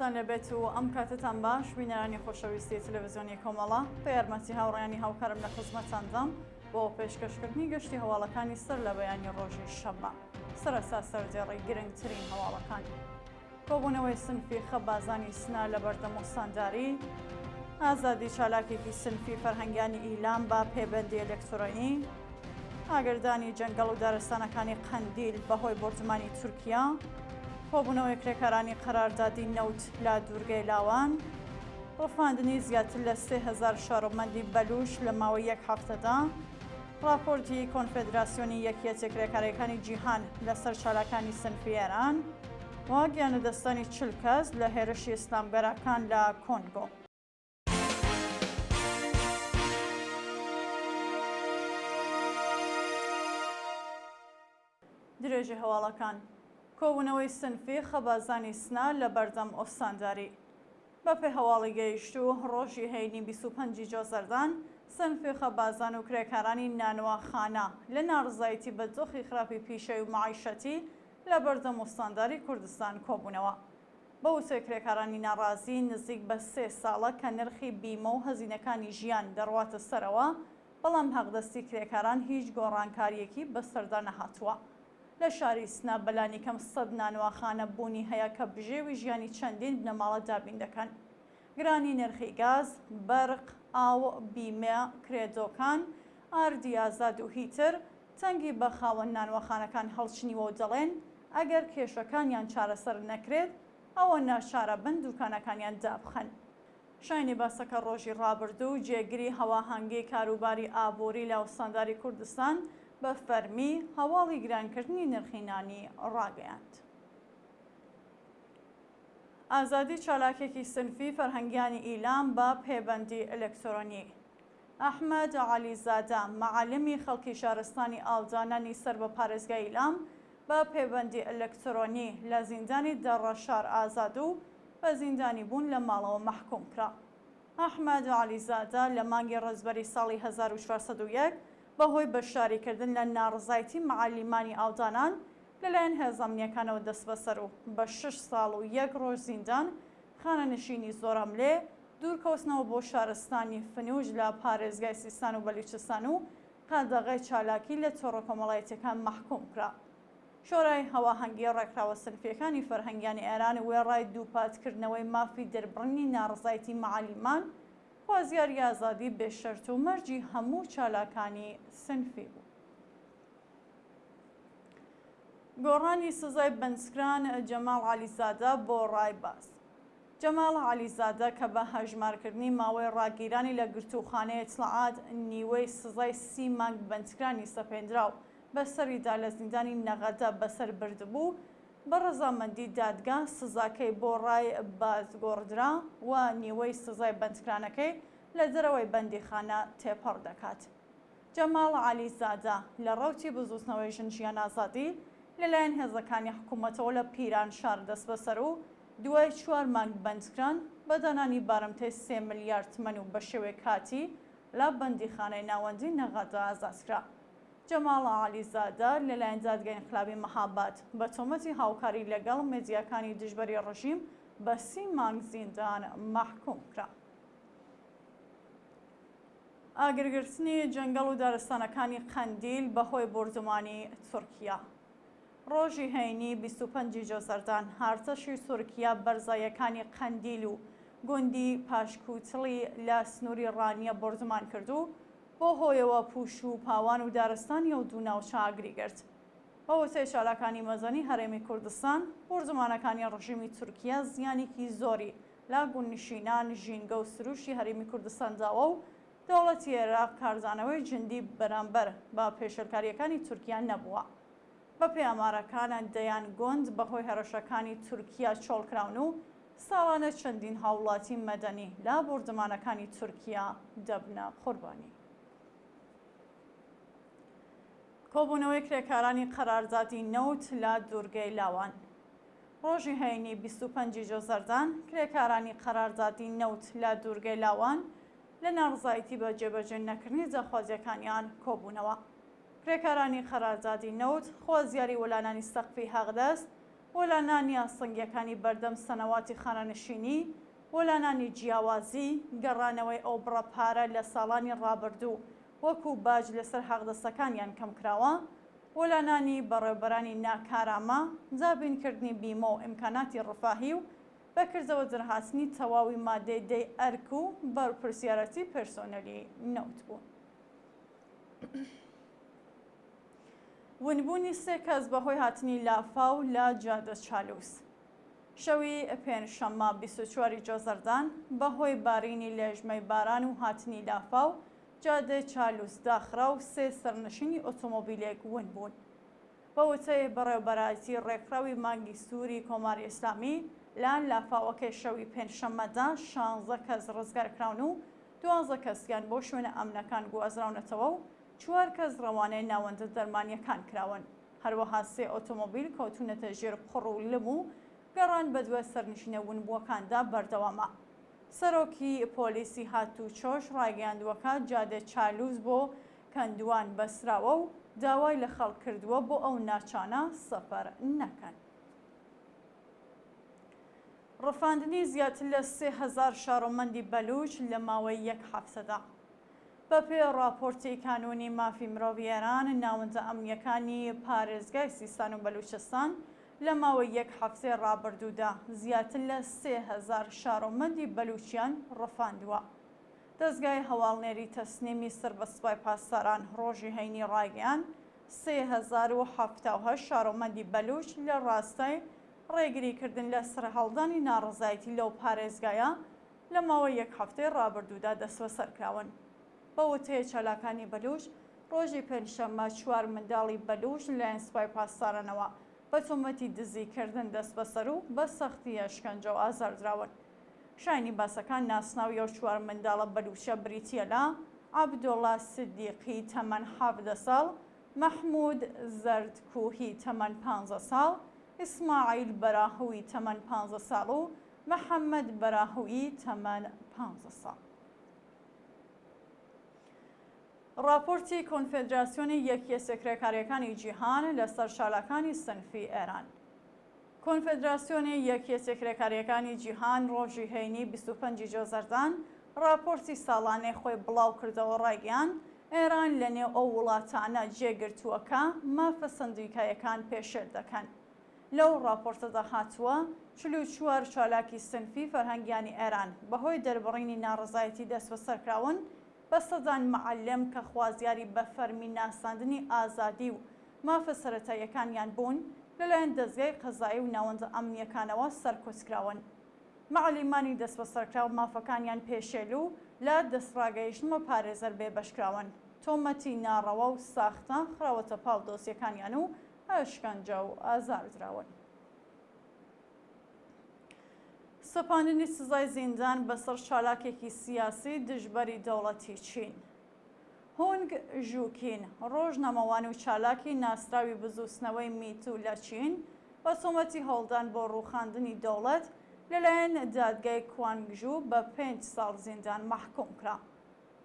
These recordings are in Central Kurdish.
سڵاتان لەبێت و ئەم کاتتان باش بینەرانی خۆشەویستی تەلەڤیزیۆنی کۆمەڵە بە یارمەتی هاوڕێیانی هاوکارم لە خزمەتاندەم بۆ پێشکەشکردنی گەشتی هەواڵەکانی سەر لە بەیانی ڕۆژی شەمە سەرەتا سەردێڕی گرنگترین هەواڵەکان کۆبوونەوەی سنفی خەبازانی سنا لە بەردەم و سانداری ئازادی چالاکێکی سنفی فەرهەنگیانی ئیلام با پەیوەندی ئەلێکترۆنی ئاگردانی جەنگەڵ و دارستانەکانی قەندیل بەهۆی بۆرجمانی تورکیا کۆبوونەوەی کرێکارانی قەراردادی نەوت لە دوورگەی لاوان ڕۆفاندنی زیاتر لە 3000 شارۆمەندی بەلوش لە ماوەی یەک هەفتەدا راپۆرتی کۆنفێدراسیۆنی یەکیەتی کرێکارەکانی جیهان لەسەر چالاکانی سنفی ئێران و گیانەدەستانی 40 کەس لە هێرشی ئیسلامگەرەکان لە کۆنگۆ. درێژی هەواڵەکان کۆبوونەوەی سنفی خەبازانی سنا لە بەردەم ئۆستانداری بەپێ هەواڵی گەیشت و ڕۆژی هەینی 25 جۆزەردان سنفی خەبازان و کرێکارانی نانواخانە لە ناڕزایەتی بە دۆخی خراپی پیشەی و معیشەتی لە بەردەم ئۆستانداری کوردستان کۆبوونەوە بە وتەی کرێکارانی ناڕازی نزیک بە 3 ساڵە کە نرخی بیمە و هەزینەکانی ژیان دەڕواتە سەرەوە بەڵام حەقدەستی کرێکاران هیچ گۆڕانکاریەکی بەسەردا نەهاتووە. لە شاری سنا بەلانی کەم 100 نانواخانە بوونی هەیە کە بژێوی ژیانی چەندین بنەماڵە دابین دەکەن. گرانی نرخی گاز، بەرق، ئاو، بیمە، کرێدۆکان، ئاردی ئازاد و هیتر تەنگی بە خاوەن نانواخانەکان هەڵچنیوە و دەڵێن ئەگەر کێشەکانیان چارەسەر نەکرێت ئەوە ناچارە بن دوکانەکانیان دابخەن. شاینی باسەکە ڕۆژی ڕابردوو جێگیری هەواهەنگی کاروباری ئابووری لە ئۆستانداری کوردستان بە فەرمی هەواڵی گرانکردنی نرخی نانی ڕاگەیاند. ئازادی چالاکێکی سنفی فەرهەنگیانی ئیلام بە پەیوەندی ئەلێکترۆنی ئەحمەد عەلیزادە معەلمی خەڵکی شارستانی ئاڵدانانی سەر بە پارێزگای ئیلام بە پەیوەندی ئەلێکترۆنی لە زیندانی دەڕەشار ئازاد و بە زیندانی بوون لە ماڵەوە مەحکوم کرا. ئەحمەد عەلیزادە لە مانگی ڕێزبەری ساڵی 1401 بەهۆی بەشداریکردن لە ناڕزایەتی معەلیمانی ئاڵدانان لەلایەن هێزە ئەمنیەکانەوە دەست بەسەر و بە 6 ساڵ و 1 ڕۆژ زیندان خانەنشینی زۆرەملێ دوورکەوتنەوە بۆ شارستانی فنووج لە پارێزگای سیستان و بەلوچستان و قادەغای چالاکی لە تۆڕە کۆمەڵایەتیەکان مەحکوم کرا. شۆرای هەواهەنگی ڕێکخراوە سنفیەکانی فەرهەنگیانی ئێران وێڕای دووپاتکردنەوەی مافی دەربڕینی ناڕزایەتی معەلیمان خوازیاری ئازادی بێشەرت و مەرجی هەموو چالاکانی سنفی بوو. گۆڕانی سزای بەنسکران جەماڵ عەلیزادە بۆ ڕایباز. جەماڵ عەلیزادە کە بە هەژمارکردنی ماوەی ڕاگیرانی لە گرتوخانەی ئیتلاعات نیوەی سزای 30 مانگ بەنسکرانی سەپێنراو بەسەریدا لە زیندانی نەغەدە بەسەر بردبوو بە ڕەزامەندی دادگا سزاکەی بۆ ڕای بازگۆڕدرا و نیوەی سزای بەندکرانەکەی لە دەرەوەی بەندیخانە تێپەڕ دەکات. جەماڵ عەلیزادە لە ڕەوتی بزوتنەوەی ژنجیان ئازادی لەلایەن هێزەکانی حکوومەتەوە لە پیرانشار دەست بەسەر و دوای 4 مانگ بەندکران بە دانانی بارمتەی 3 ملیار تمەن و بە شێوەی کاتی لە بەندیخانەی ناوەندی نەغەدە ئازادکرا. جەماڵ عەلیزادە لەلایەن دادگای ئینقلابی مەهاباد بە تۆمەتی هاوکاری لەگەڵ مێدیاکانی دژبەری ڕژیم بە 30 مانگ زیندان مەحکوم کرا. ئاگرگرتنی جەنگەڵ و دارستانەکانی قەندیل بەهۆی بۆرجمانی تورکیا. ڕۆژی هەینی 25 جۆزەردان هارتەشی تورکیا بەرزایەکانی قەندیل و گوندی پاشکووتڵی لە سنووری ڕانیە بۆرجمان کردو بۆ هۆیەوە پوش و پاوان و دارستانی و دوو ناوچە ئاگری گرت. بە وتەی چالاکانی مەزەنی هەرێمی کوردستان بۆرجمانەکانی ڕژیمی تورکیا زیانێکی زۆری لە گوندنشینان ژینگە و سروشی هەرێمی کوردستان داوە و دەوڵەتی عێراق کارزانەوەی جندی بەرامبەر بە پێشەرکاریەکانی تورکیا نەبووە. بەپێی ئامارەکان دەیان گوند بەهۆی هەرەشەکانی تورکیا چۆڵکراون و ساڵانە چەندین هاوڵاتی مەدەنی لە بۆرجمانەکانی تورکیا دەبنە قوربانی. کۆبوونەوەی کرێکارانی قەراردادی نەوت لە دوورگەی لاوان. ڕۆژی هەینی 25 جۆزەردان کرێکارانی قەراردادی نەوت لە دوورگەی لاوان لە ناڕزایەتی بە جێبەجێ نەکردنی جەخوازیەکانیان کۆبوونەوە. کرێکارانی قەراردادی نەوت خوازیاری وەلانانی سەقفی هەغدەست وەلانانی ئاسنگیەکانی بەردەم سەنەواتی خانەنشینی، وەلانانی جیاوازی، گەڕانەوەی ئەو بڕەپارە لە ساڵانی ڕابردوو وەکو باج لەسەر حەقدەستەکانیان کەم کراوە، وەلانانی بەڕێوەبەرانی ناکارامە، جابینکردنی بیمە و ئیمکاناتی ڕفاهی و بەکردەوە دەرهاتنی تەواوی مادەی دەی ئەرک و بەرپرسیارەتی پێرسۆنەلی نەوت بوون. ونبوونی سێ کەس بەهۆی هاتنی لافاو لە جادە چالووس. شەوی پێنجشەممە 24 جۆزەردان بەهۆی بارینی لێژمەی باران و هاتنی لافاو جادەی چالووس داخرا و سێ سەرنشینی ئۆتۆمۆبیلێک ون بوون. بە وتەی بەڕێوەبەرایەتی ڕێکخراوی مانگی سووری کۆماری ئیسلامی لە لافاوەکەی شەوی پێنجشەممەدا 16 کەس ڕزگارکراون و 12 کەسیان بۆ شوێنە ئەمنەکان گوازراونەتەوە و 4 کەس ڕەوانەی ناوەندە دەرمانیەکان کراون. هەروەها سێ ئۆتۆمۆبیل کەوتونەتە ژێر قوڕ و لم و گەڕان بە دوای سەرنشینە ونبووەکاندا بەردەوامە. سەرۆکی پۆلیسی هاتوچۆش ڕایگەیاندووەکە جادە چالووس بۆ کەندوان بەسراوە و داوای لە خەڵک کردووە بۆ ئەو ناچانە سەفەر نەکەن. ڕەفاندنی زیاتر لە 3000 شارۆمەندی بەلوچ لە ماوەی یەک هەفتەدا. بەپێ راپۆرتی کانونی مافی مرۆڤیێران ناوەندە ئەمنیەکانی پارێزگای سیستان و بەلوچستان لە ماوەی یەک هەفتەی ڕابردوودا زیاتر لە 3000 شارۆمەندی بەلوچیان ڕەفاندووە. دەستگای هەواڵنێری تەسنیمی سەر بە سوپای پاسداران ڕۆژی هەینی ڕایگەیان 3078 شارۆمەندی بەلوچ لە ڕاستای ڕێگریکردن لە سەرهەڵدانی ناڕزایەتی لەو پارێزگایە لە ماوەی یەک هەفتەی ڕابردوودا دەستبەسەرکراون. بە وتەیە چالاکانی بەلوچ ڕۆژی پێنجشەممە 4 منداڵی بەلوچ لەلایەن سوپای پاسدارانەوە بە تۆمەتی دزیکردن دەست بەسەر و بە سەختی ئەشکەنجە و ئازاردراون. شایانی باسەکان ناسناوی ئەو 4 منداڵە بەلوچە بریتیە لە عەبدوڵڵا سیدیقی تەمەن 17 ساڵ، مەحموود زەردکوهی تەمەن 15 ساڵ، ئیسماعیل بەراهووی تەمەن 15 ساڵ و محەممەد بەراهووی تەمەن 15 ساڵ. راپۆرتی کۆنفێدراسیۆنی یەکیە سێکرێکاریەکانی جیهان لەسەر شالاکانی سنفی ئێران. کۆنفێدراسیۆنی یەکیە سێکرێکاریەکانی جیهان ڕۆژی هەینی 25 جۆزەردان راپۆرتی ساڵانەی خۆی بڵاو کردەوە ڕایگەیان ئێران لە نێو ئەو وڵاتانە جێگرتووەکە مافە سندیکایەکان پێشێل دەکەن. لەو راپۆرتەدا هاتووە 44 چالاکی سنفی فەرهەنگیانی ئێران بەهۆی دەربڕینی ناڕزایەتی دەست بەسەرکراون بە سەدان معەلم کە خوازیاری بە فەرمی ناساندنی ئازادی و مافە سەرەتاییەکانیان بوون لەلایەن دەستگای قەزایی و ناوەندە ئەمنیەکانەوە سەرکۆچکراون. معەلیمانی دەست بەسەرکراو مافەکانیان پێشێل و لە دەستڕاگەیشتنەوە پارێزەر بێبەشکراون. تۆمەتی ناڕەوە و ساختە خراوەتە پاڵ دۆسیەکانیان و ئەشکەنجە و ئازاردراون. سەپاندنی سزای زیندان بەسەر چالاکێکی سیاسی دژبەری دەوڵەتی چین. هۆنگ ژوکین ڕۆژنامەوان و چالاکی ناسراوی بزووسنەوەی میتو لە چین بە تۆمەتی هەوڵدان بۆ ڕووخاندنی دەوڵەت لەلایەن دادگای کوانگژوو بە 5 ساڵ زیندان مەحکوم کرا.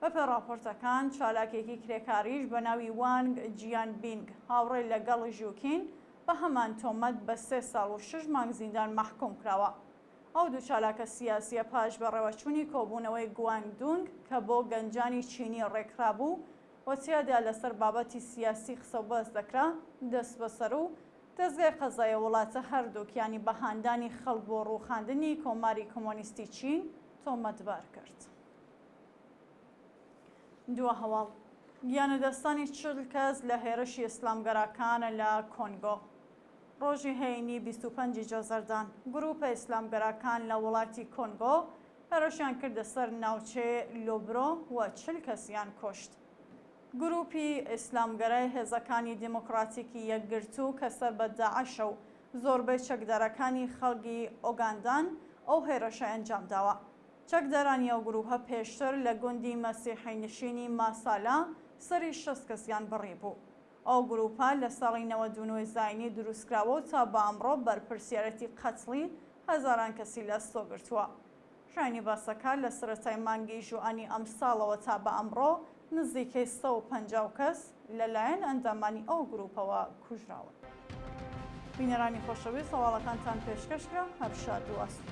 بەپێ راپۆرتەکان چالاکێکی کرێکاریش بە ناوی وانگ جیانبینگ هاوڕێ لەگەڵ ژوکین بە هەمان تۆمەت بە 3 ساڵ و 6 مانگ زیندان مەحکوم کراوە. ئەو دوو چالاکە سیاسیە پاش بە ڕێوەچوونی کۆبوونەوەی گوانگدونگ کە بۆ گەنجانی چینی ڕێکرابوو وەتیادا لەسەر بابەتی سیاسی قسەوبەست دەکرا دەست بەسەر و دەستگای قەزایە وڵاتە هەردووکیانی بەهاندانی خەڵک بۆ ڕووخاندنی کۆماری کۆمۆنیستی چین تۆمەتبار کرد. دووە هەواڵ گیانەدەستانی 40 کەس لە هێرشی ئیسلامگەرەکانە لە کۆنگۆ. ڕۆژی هەینی 25 جۆزەردان گروپە ئیسلامگەرەکان لە وڵاتی کۆنگۆ هێرشیان کردە سەر ناوچەی لۆبرۆ و 40 کەسیان کوشت. گروپی ئیسلامگەرای هێزەکانی دیموکراتیکی یەکگرتوو کە سەر بە داعشە و زۆربەی چەکدارەکانی خەڵکی ئۆگاندان ئەو هێرشە ئەنجام داوە. چەکدارانی ئەو گروپە پێشتر لە گوندی مەسیحی نشینی ماسالا سەری 6 کەسیان بڕی بوو. ئەو گروپە لە ساڵی 92 زاینی دروستکراوە و تا بە ئەمڕۆ بەرپرسیارەتی قەتڵی هەزاران کەسی لەستۆ گرتووە. شایانی باسەکە لە سەرەتای مانگی ژوئانی ئەم ساڵەوە تا بە ئەمڕۆ نزیکەی 150 کەس لەلایەن ئەندامانی ئەو گروپەوە کوژراون. بینەرانی خۆشەویست هەواڵەکانتان پێشکەشکرا هەر شاد و ئەست.